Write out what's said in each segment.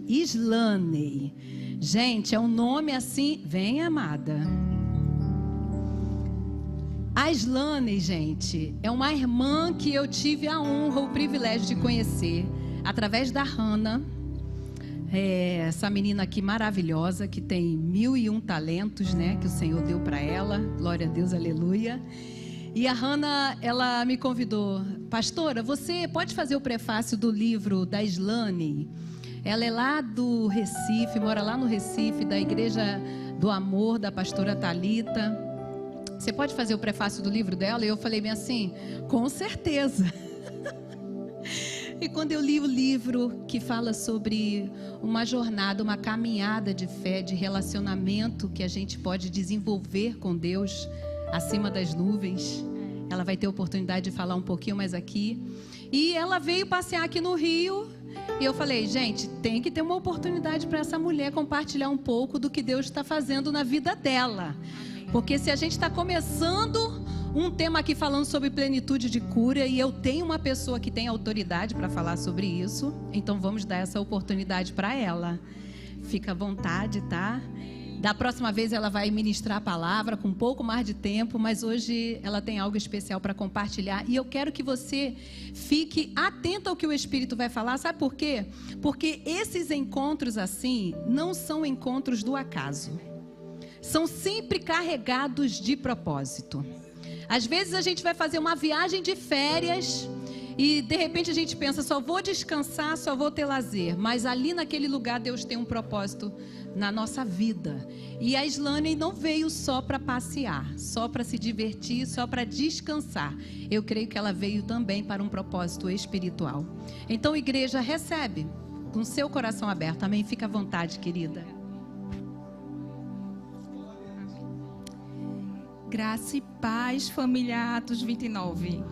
Slaney. Gente, é um nome assim... Vem, amada. A Slaney, gente, é uma irmã que eu tive a honra, o privilégio de conhecer através da Hannah. Essa menina aqui maravilhosa, que tem 1001 talentos, né, que o Senhor deu para ela. Glória a Deus, aleluia. E a Hannah, ela me convidou: pastora, você pode fazer o prefácio do livro da Slaney? Ela é lá do Recife, mora lá no Recife, da Igreja do Amor, da pastora Thalita. Você pode fazer o prefácio do livro dela? E eu falei bem assim: com certeza. E quando eu li o livro que fala sobre uma jornada, uma caminhada de fé, de relacionamento que a gente pode desenvolver com Deus acima das nuvens, ela vai ter oportunidade de falar um pouquinho mais aqui. E ela veio passear aqui no Rio e eu falei: gente, tem que ter uma oportunidade para essa mulher compartilhar um pouco do que Deus está fazendo na vida dela. Porque se a gente está começando um tema aqui falando sobre plenitude de cura, e eu tenho uma pessoa que tem autoridade para falar sobre isso, então vamos dar essa oportunidade para ela. Fica à vontade, tá? Da próxima vez ela vai ministrar a palavra com um pouco mais de tempo, mas hoje ela tem algo especial para compartilhar. E eu quero que você fique atento ao que o Espírito vai falar. Sabe por quê? Porque esses encontros assim não são encontros do acaso. São sempre carregados de propósito. Às vezes a gente vai fazer uma viagem de férias e de repente a gente pensa: só vou descansar, só vou ter lazer. Mas ali naquele lugar Deus tem um propósito na nossa vida. E a Slaney não veio só para passear, só para se divertir, só para descansar. Eu creio que ela veio também para um propósito espiritual. Então, igreja, recebe com seu coração aberto. Amém? Fica à vontade, querida. Graça e paz, família Atos 29.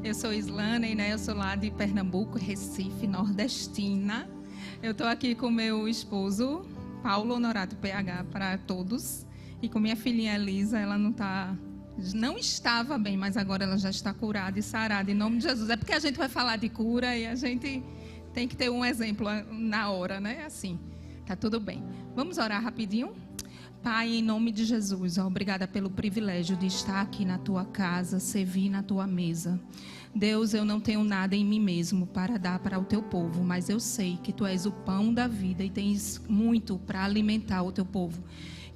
Eu sou Slaney, né? Eu sou lá de Pernambuco, Recife, nordestina. Eu estou aqui com meu esposo, Paulo Honorato PH, para todos. E com minha filhinha Elisa, ela não estava bem, mas agora ela já está curada e sarada, em nome de Jesus. É porque a gente vai falar de cura e a gente tem que ter um exemplo na hora, né? Assim, tá tudo bem. Vamos orar rapidinho? Pai, em nome de Jesus, obrigada pelo privilégio de estar aqui na tua casa, servir na tua mesa. Deus, eu não tenho nada em mim mesmo para dar para o teu povo, mas eu sei que tu és o pão da vida e tens muito para alimentar o teu povo.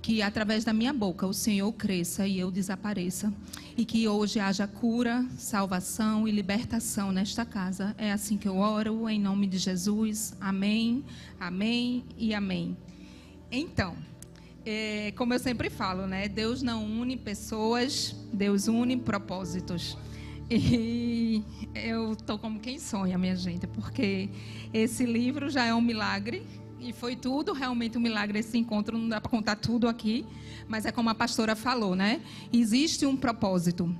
Que através da minha boca o Senhor cresça e eu desapareça. E que hoje haja cura, salvação e libertação nesta casa. É assim que eu oro, em nome de Jesus. Amém, amém e amém. Então, como eu sempre falo, né? Deus não une pessoas, Deus une propósitos. E eu estou como quem sonha, minha gente, porque esse livro já é um milagre. E foi tudo realmente um milagre esse encontro. Não dá para contar tudo aqui, mas é como a pastora falou, né? Existe um propósito.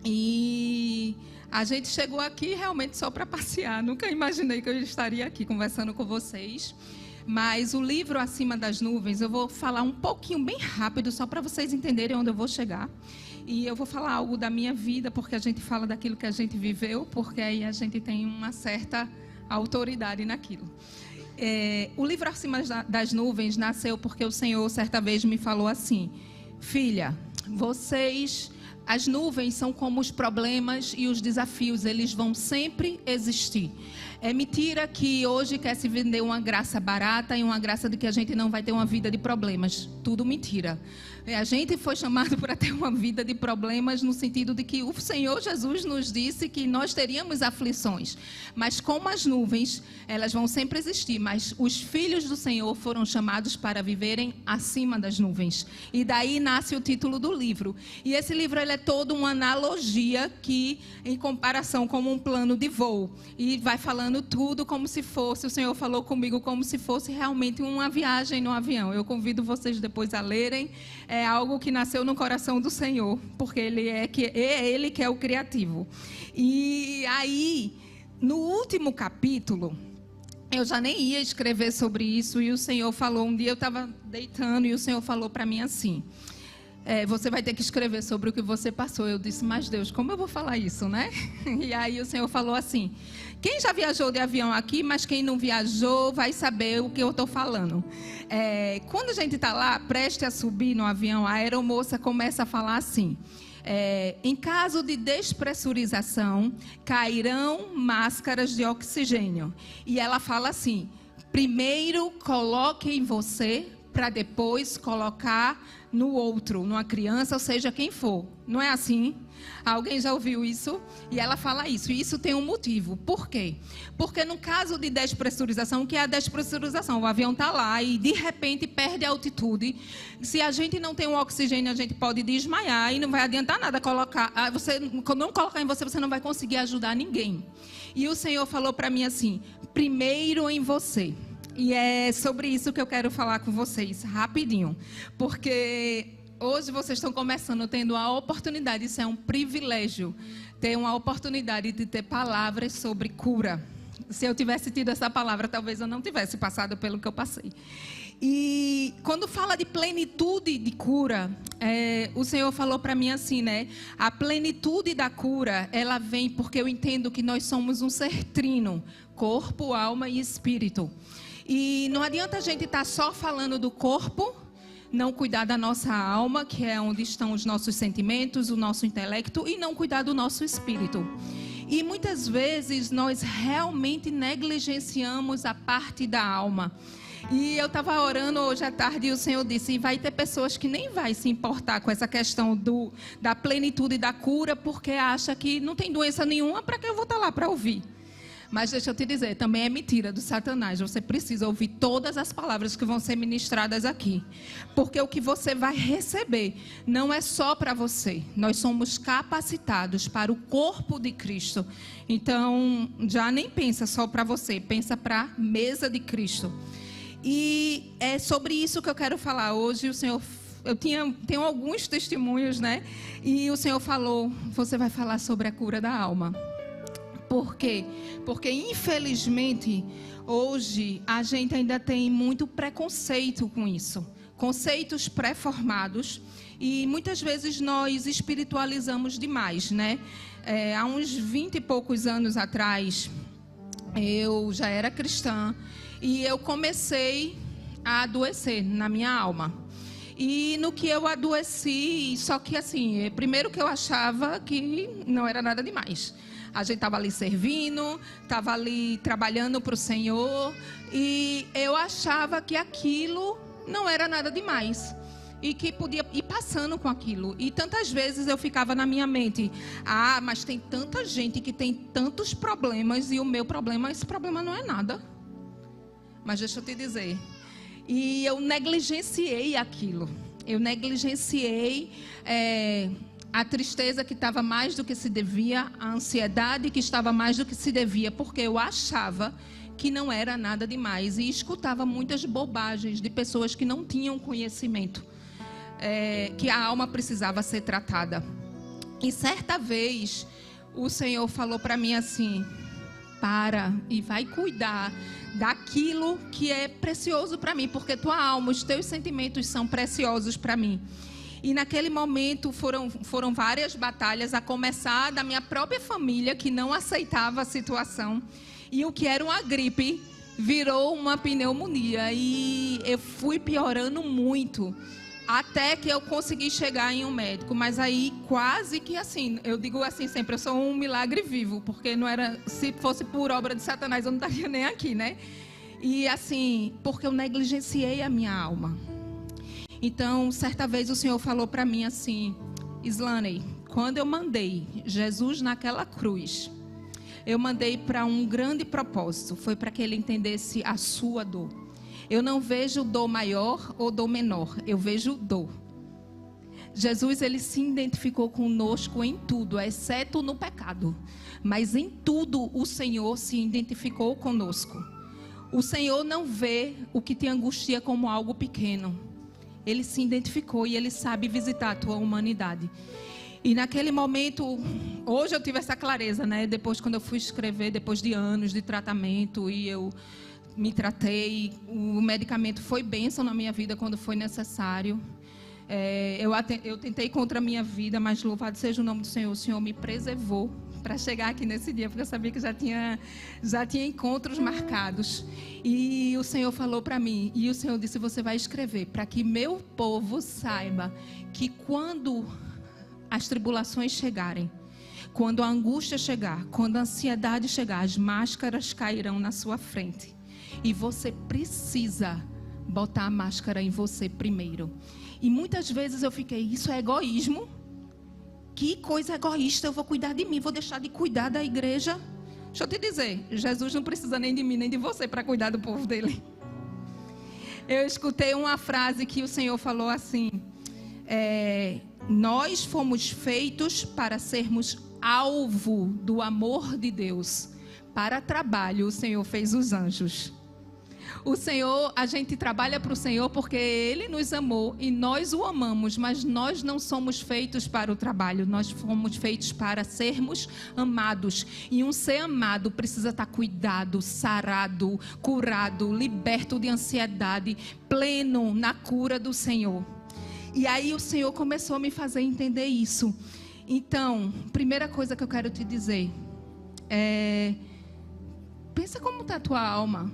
E a gente chegou aqui realmente só para passear. Nunca imaginei que eu estaria aqui conversando com vocês. Mas o livro Acima das Nuvens, eu vou falar um pouquinho, bem rápido, só para vocês entenderem onde eu vou chegar. E eu vou falar algo da minha vida, porque a gente fala daquilo que a gente viveu, porque aí a gente tem uma certa autoridade naquilo. O livro Acima das Nuvens nasceu porque o Senhor certa vez me falou assim: filha, as nuvens são como os problemas e os desafios, eles vão sempre existir. É mentira que hoje quer se vender uma graça barata e uma graça de que a gente não vai ter uma vida de problemas. Tudo mentira. A gente foi chamado para ter uma vida de problemas no sentido de que o Senhor Jesus nos disse que nós teríamos aflições. Mas como as nuvens, elas vão sempre existir. Mas os filhos do Senhor foram chamados para viverem acima das nuvens. E daí nasce o título do livro. E esse livro ele é todo uma analogia que, em comparação com um plano de voo. E vai falando tudo como se fosse, o Senhor falou comigo como se fosse realmente uma viagem no avião. Eu convido vocês depois a lerem. É algo que nasceu no coração do Senhor, porque Ele que é o criativo. E aí, no último capítulo, eu já nem ia escrever sobre isso, e o Senhor falou, um dia eu estava deitando, e o Senhor falou para mim assim: você vai ter que escrever sobre o que você passou. Eu disse, mas Deus, como eu vou falar isso, né? E aí o Senhor falou assim, quem já viajou de avião aqui, mas quem não viajou vai saber o que eu estou falando. Quando a gente está lá, preste a subir no avião, a aeromoça começa a falar assim, em caso de despressurização, cairão máscaras de oxigênio. E ela fala assim, primeiro coloque em você, para depois colocar no outro, numa criança, ou seja, quem for. Não é assim? Alguém já ouviu isso? E ela fala isso. E isso tem um motivo. Por quê? Porque no caso de despressurização, o que é a despressurização? O avião está lá e, de repente, perde a altitude. Se a gente não tem um oxigênio, a gente pode desmaiar e não vai adiantar nada colocar. Você, quando não colocar em você, você não vai conseguir ajudar ninguém. E o Senhor falou para mim assim, primeiro em você. E é sobre isso que eu quero falar com vocês, rapidinho. Porque hoje vocês estão começando, tendo a oportunidade, isso é um privilégio, ter uma oportunidade de ter palavras sobre cura. Se eu tivesse tido essa palavra, talvez eu não tivesse passado pelo que eu passei. E quando fala de plenitude de cura, o Senhor falou para mim assim, né? A plenitude da cura, ela vem porque eu entendo que nós somos um ser trino, corpo, alma e espírito. E não adianta a gente estar só falando do corpo, não cuidar da nossa alma, que é onde estão os nossos sentimentos, o nosso intelecto, e não cuidar do nosso espírito. E muitas vezes nós realmente negligenciamos a parte da alma. E eu estava orando hoje à tarde e o Senhor disse, vai ter pessoas que nem vai se importar com essa questão da plenitude da cura, porque acha que não tem doença nenhuma, para que eu vou estar lá para ouvir? Mas deixa eu te dizer, também é mentira do Satanás. Você precisa ouvir todas as palavras que vão ser ministradas aqui. Porque o que você vai receber não é só para você. Nós somos capacitados para o corpo de Cristo. Então, já nem pensa só para você, pensa para a mesa de Cristo. E é sobre isso que eu quero falar hoje. O Senhor, tenho alguns testemunhos, né? E o Senhor falou, você vai falar sobre a cura da alma. Por quê? Porque, infelizmente, hoje a gente ainda tem muito preconceito com isso. Conceitos pré-formados. E muitas vezes nós espiritualizamos demais, né? Há uns 20 e poucos anos atrás, eu já era cristã e eu comecei a adoecer na minha alma. E no que eu adoeci, só que assim, primeiro que eu achava que não era nada demais. A gente estava ali servindo, estava ali trabalhando para o Senhor. E eu achava que aquilo não era nada demais. E que podia ir passando com aquilo. E tantas vezes eu ficava na minha mente. Mas tem tanta gente que tem tantos problemas. E o meu problema, esse problema não é nada. Mas deixa eu te dizer. E eu negligenciei aquilo. Eu negligenciei... a tristeza que estava mais do que se devia, a ansiedade que estava mais do que se devia, porque eu achava que não era nada demais e escutava muitas bobagens de pessoas que não tinham conhecimento, que a alma precisava ser tratada. E certa vez o Senhor falou para mim assim, para e vai cuidar daquilo que é precioso para mim, porque tua alma, os teus sentimentos são preciosos para mim. E naquele momento foram várias batalhas, a começar da minha própria família, que não aceitava a situação. E o que era uma gripe virou uma pneumonia. E eu fui piorando muito, até que eu consegui chegar em um médico. Mas aí quase que assim, eu digo assim sempre, eu sou um milagre vivo. Porque não era, se fosse por obra de Satanás, eu não estaria nem aqui, né? E assim, porque eu negligenciei a minha alma. Então, certa vez o Senhor falou para mim assim, Islane, quando eu mandei Jesus naquela cruz, eu mandei para um grande propósito, foi para que ele entendesse a sua dor. Eu não vejo dor maior ou dor menor, eu vejo dor. Jesus, ele se identificou conosco em tudo, exceto no pecado. Mas em tudo o Senhor se identificou conosco. O Senhor não vê o que te angustia como algo pequeno. Ele se identificou e ele sabe visitar a tua humanidade. E naquele momento, hoje eu tive essa clareza, né? Depois, quando eu fui escrever, depois de anos de tratamento, e eu me tratei, o medicamento foi bênção na minha vida quando foi necessário. Eu tentei contra a minha vida, mas louvado seja o nome do Senhor. O Senhor me preservou para chegar aqui nesse dia, porque eu sabia que já tinha encontros marcados. E o Senhor falou para mim, e o Senhor disse: você vai escrever para que meu povo saiba que quando as tribulações chegarem, quando a angústia chegar, quando a ansiedade chegar, as máscaras cairão na sua frente. E você precisa botar a máscara em você primeiro. E muitas vezes eu fiquei: isso é egoísmo? Que coisa egoísta, eu vou cuidar de mim, vou deixar de cuidar da igreja. Deixa eu te dizer, Jesus não precisa nem de mim, nem de você para cuidar do povo dele. Eu escutei uma frase que o Senhor falou assim: nós fomos feitos para sermos alvo do amor de Deus. Para trabalho, o Senhor fez os anjos. O Senhor, a gente trabalha para o Senhor porque Ele nos amou e nós o amamos, mas nós não somos feitos para o trabalho, nós fomos feitos para sermos amados. E um ser amado precisa estar cuidado, sarado, curado, liberto de ansiedade, pleno na cura do Senhor. E aí o Senhor começou a me fazer entender isso. Então, primeira coisa que eu quero te dizer pensa como está a tua alma.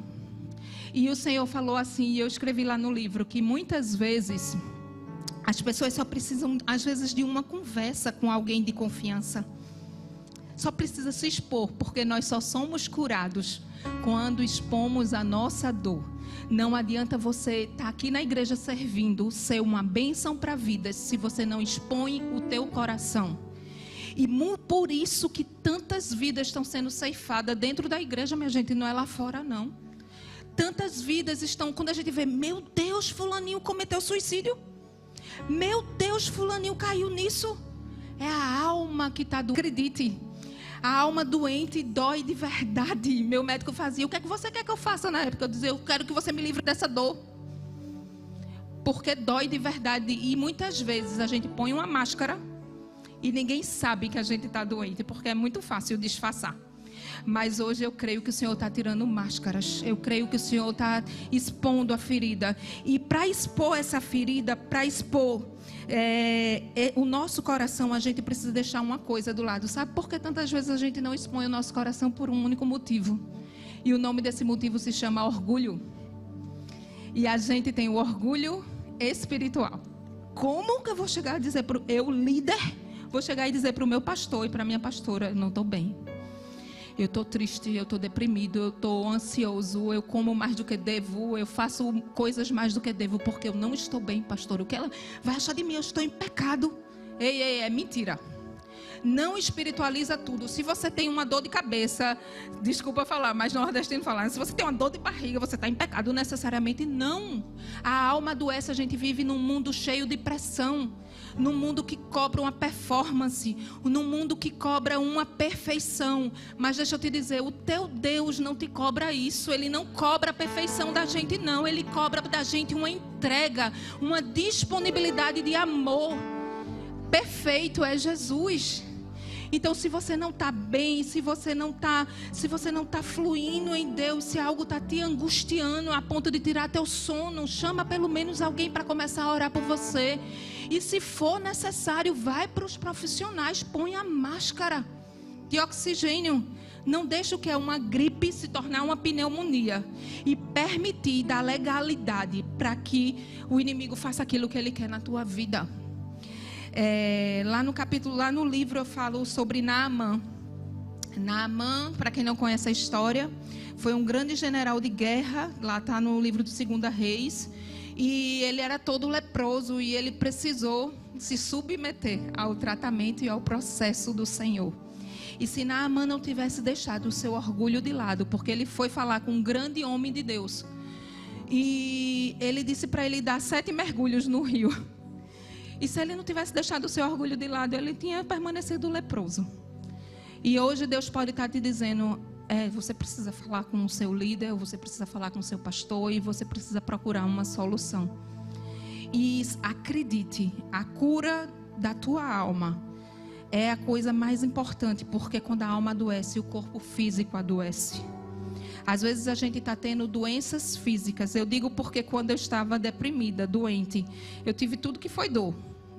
E o Senhor falou assim, e eu escrevi lá no livro, que muitas vezes as pessoas só precisam, às vezes, de uma conversa com alguém de confiança. Só precisa se expor, porque nós só somos curados quando expomos a nossa dor. Não adianta você estar aqui na igreja servindo, ser uma bênção para a vida, se você não expõe o teu coração. E por isso que tantas vidas estão sendo ceifadas dentro da igreja, minha gente, não é lá fora, não. Tantas vidas estão, quando a gente vê, meu Deus, fulaninho cometeu suicídio. Meu Deus, fulaninho caiu nisso. É a alma que está doente. Acredite, a alma doente dói de verdade. Meu médico fazia: o que é que você quer que eu faça na época? Eu dizia: eu quero que você me livre dessa dor. Porque dói de verdade. E muitas vezes a gente põe uma máscara e ninguém sabe que a gente está doente, porque é muito fácil disfarçar. Mas hoje eu creio que o Senhor está tirando máscaras. Eu creio que o Senhor está expondo a ferida. E para expor essa ferida, para expor o nosso coração, a gente precisa deixar uma coisa do lado. Sabe por que tantas vezes a gente não expõe o nosso coração? Por um único motivo. E o nome desse motivo se chama orgulho. E a gente tem o orgulho espiritual. Como que eu vou chegar a dizer para eu, líder, vou chegar e dizer para o meu pastor e para a minha pastora: não estou bem. Eu estou triste, eu estou deprimido, eu estou ansioso, eu como mais do que devo, eu faço coisas mais do que devo, porque eu não estou bem, pastor. O que ela vai achar de mim? Eu estou em pecado. Ei, é mentira. Não espiritualiza tudo. Se você tem uma dor de cabeça, desculpa falar, mas nordestino falar, se você tem uma dor de barriga, você está em pecado necessariamente. Não. A alma adoece, a gente vive num mundo cheio de pressão. Num mundo que cobra uma performance, num mundo que cobra uma perfeição. Mas deixa eu te dizer, o teu Deus não te cobra isso. Ele não cobra a perfeição da gente, não. Ele cobra da gente uma entrega, uma disponibilidade de amor. Perfeito é Jesus. Então, se você não está bem, se você não está fluindo em Deus, se algo está te angustiando a ponto de tirar teu sono, chama pelo menos alguém para começar a orar por você. E se for necessário, vai para os profissionais, põe a máscara de oxigênio. Não deixe o que é uma gripe se tornar uma pneumonia. E permitir dar legalidade para que o inimigo faça aquilo que ele quer na tua vida. Lá no livro eu falo sobre Naamã. Naamã, para quem não conhece a história, foi um grande general de guerra. Lá está no livro do 2 Reis. E ele era todo leproso e ele precisou se submeter ao tratamento e ao processo do Senhor. E se Naamã não tivesse deixado o seu orgulho de lado, porque ele foi falar com um grande homem de Deus, e ele disse para ele dar 7 mergulhos no rio. E se ele não tivesse deixado o seu orgulho de lado, ele tinha permanecido leproso. E hoje Deus pode estar te dizendo: você precisa falar com o seu líder, você precisa falar com o seu pastor e você precisa procurar uma solução. E acredite, a cura da tua alma é a coisa mais importante, porque quando a alma adoece, o corpo físico adoece. Às vezes a gente está tendo doenças físicas. Eu digo porque quando eu estava deprimida, doente, eu tive tudo que foi dor.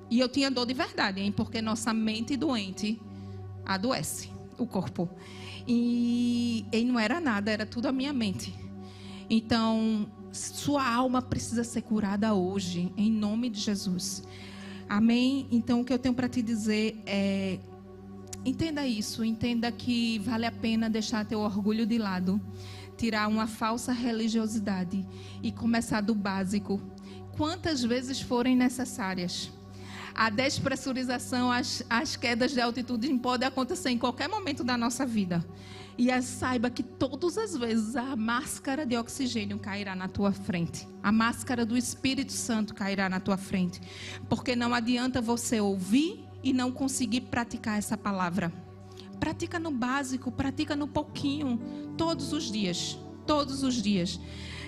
E eu tinha dor de verdade, hein? Porque nossa mente doente adoece o corpo. E não era nada, era tudo a minha mente. Então, sua alma precisa ser curada hoje, em nome de Jesus. Amém? Então, o que eu tenho para te dizer é... Entenda isso, entenda que vale a pena deixar teu orgulho de lado, tirar uma falsa religiosidade e começar do básico. Quantas vezes forem necessárias. A despressurização, as quedas de altitude podem acontecer em qualquer momento da nossa vida. E saiba que todas as vezes a máscara de oxigênio cairá na tua frente. A máscara do Espírito Santo cairá na tua frente. Porque não adianta você ouvir e não conseguir praticar essa palavra. Pratica no básico, pratica no pouquinho, todos os dias. Todos os dias.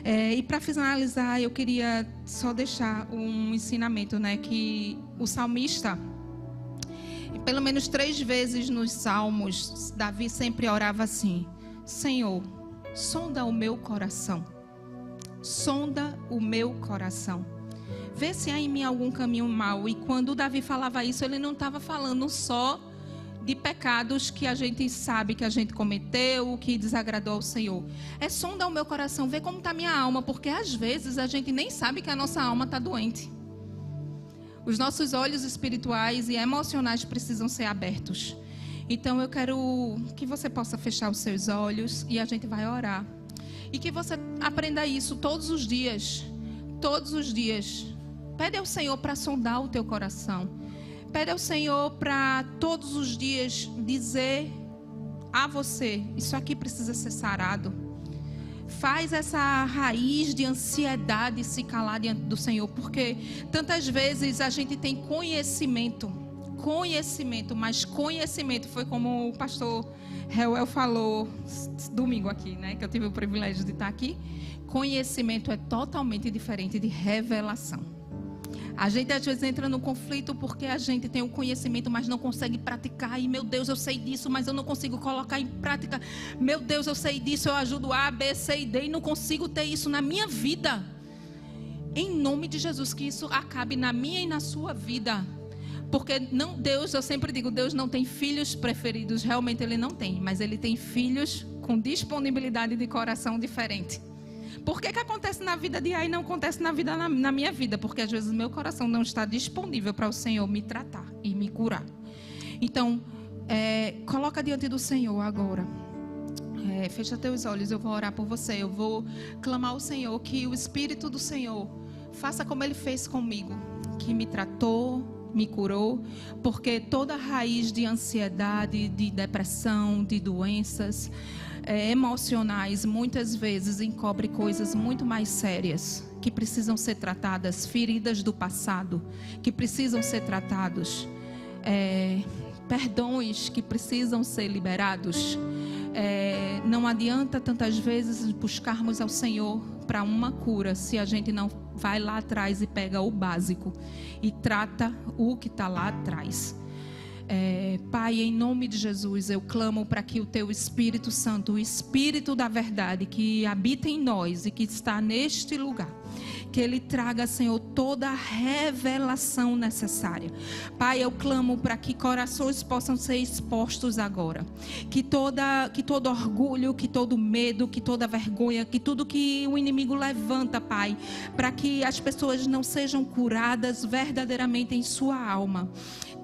E para finalizar, eu queria só deixar um ensinamento, né? Que o salmista, pelo menos 3 vezes nos salmos, Davi sempre orava assim: Senhor, sonda o meu coração. Sonda o meu coração. Vê se há em mim algum caminho mau. E quando Davi falava isso, ele não estava falando só de pecados que a gente sabe que a gente cometeu, que desagradou ao Senhor. É sonda o meu coração, vê como está minha alma, porque às vezes a gente nem sabe que a nossa alma está doente. Os nossos olhos espirituais e emocionais precisam ser abertos. Então eu quero que você possa fechar os seus olhos e a gente vai orar. E que você aprenda isso todos os dias. Todos os dias. Pede ao Senhor para sondar o teu coração. Pede ao Senhor para todos os dias dizer a você: isso aqui precisa ser sarado. Faz essa raiz de ansiedade se calar diante do Senhor. Porque tantas vezes a gente tem conhecimento, mas conhecimento foi como o pastor Reuel falou domingo aqui, né? Que eu tive o privilégio de estar aqui. Conhecimento é totalmente diferente de revelação. A gente às vezes entra no conflito porque a gente tem o conhecimento, mas não consegue praticar. E meu Deus, eu sei disso, mas eu não consigo colocar em prática. Meu Deus, eu sei disso, eu ajudo A, B, C e D e não consigo ter isso na minha vida. Em nome de Jesus, que isso acabe na minha e na sua vida. Porque não, Deus, eu sempre digo, Deus não tem filhos preferidos. Realmente Ele não tem, mas Ele tem filhos com disponibilidade de coração diferente. Por que acontece na vida de A e não acontece na minha vida? Porque às vezes o meu coração não está disponível para o Senhor me tratar e me curar. Então, coloca diante do Senhor agora. Fecha teus olhos, eu vou orar por você. Eu vou clamar ao Senhor que o Espírito do Senhor faça como Ele fez comigo. Que me tratou, me curou. Porque toda raiz de ansiedade, de depressão, de doenças emocionais, muitas vezes encobre coisas muito mais sérias que precisam ser tratadas, feridas do passado que precisam ser tratados, perdões que precisam ser liberados. Não adianta tantas vezes buscarmos ao Senhor para uma cura se a gente não vai lá atrás e pega o básico e trata o que está lá atrás. Pai, em nome de Jesus, eu clamo para que o Teu Espírito Santo, o Espírito da verdade que habita em nós e que está neste lugar, que Ele traga, Senhor, toda a revelação necessária. Pai, eu clamo para que corações possam ser expostos agora. Que todo orgulho, que todo medo, que toda vergonha, que tudo que o inimigo levanta, Pai, para que as pessoas não sejam curadas verdadeiramente em sua alma,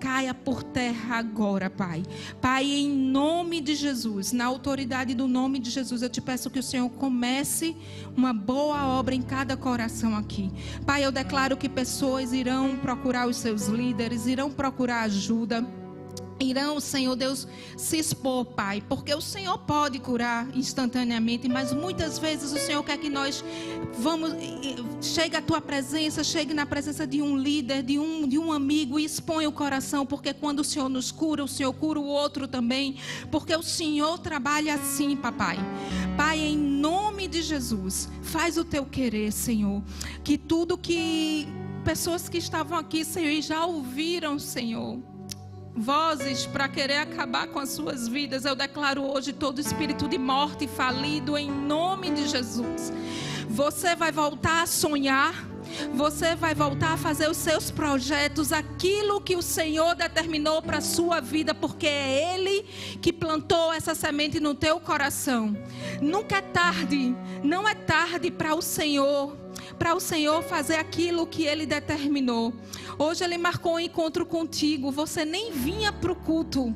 caia por terra agora, Pai. Pai, em nome de Jesus, na autoridade do nome de Jesus, eu te peço que o Senhor comece uma boa obra em cada coração aqui. Pai, eu declaro que pessoas irão procurar os seus líderes, irão procurar ajuda, irão, Senhor Deus, se expor, Pai, porque o Senhor pode curar instantaneamente, mas muitas vezes o Senhor quer que nós chegue à Tua presença, chegue na presença de um líder, de um amigo, e exponha o coração, porque quando o Senhor nos cura, o Senhor cura o outro também, porque o Senhor trabalha assim, papai. Pai, em nome de Jesus, faz o Teu querer, Senhor, que tudo que pessoas que estavam aqui, Senhor, e já ouviram, Senhor, vozes para querer acabar com as suas vidas, eu declaro hoje todo espírito de morte falido em nome de Jesus. Você vai voltar a sonhar. Você vai voltar a fazer os seus projetos, aquilo que o Senhor determinou para a sua vida, porque é Ele que plantou essa semente no teu coração. Nunca é tarde, não é tarde para o Senhor fazer aquilo que Ele determinou. Hoje Ele marcou um encontro contigo, você nem vinha para o culto,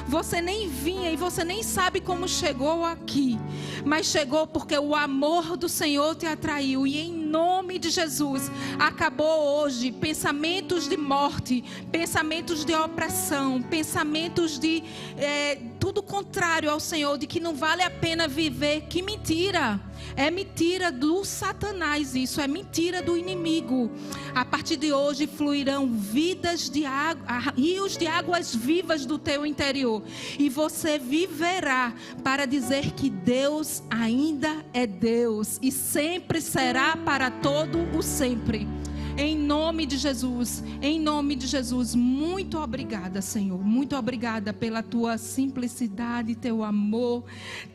você nem vinha e você nem sabe como chegou aqui, mas chegou porque o amor do Senhor te atraiu, e em nome de Jesus, acabou hoje pensamentos de morte, pensamentos de opressão, pensamentos de tudo contrário ao Senhor, de que não vale a pena viver. Que mentira! É mentira do Satanás, isso é mentira do inimigo. A partir de hoje fluirão rios de águas vivas do teu interior, e você viverá para dizer que Deus ainda é Deus e sempre será para todo o sempre. Em nome de Jesus, muito obrigada, Senhor, muito obrigada pela tua simplicidade, teu amor,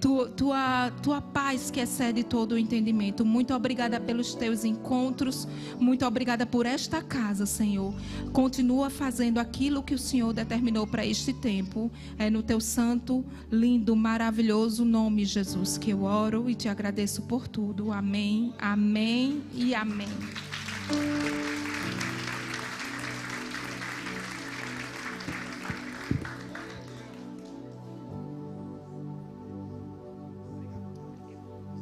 tua paz que excede todo o entendimento. Muito obrigada pelos teus encontros, muito obrigada por esta casa, Senhor. Continua fazendo aquilo que o Senhor determinou para este tempo. É no teu santo, lindo, maravilhoso nome, Jesus, que eu oro e te agradeço por tudo. Amém, amém e amém.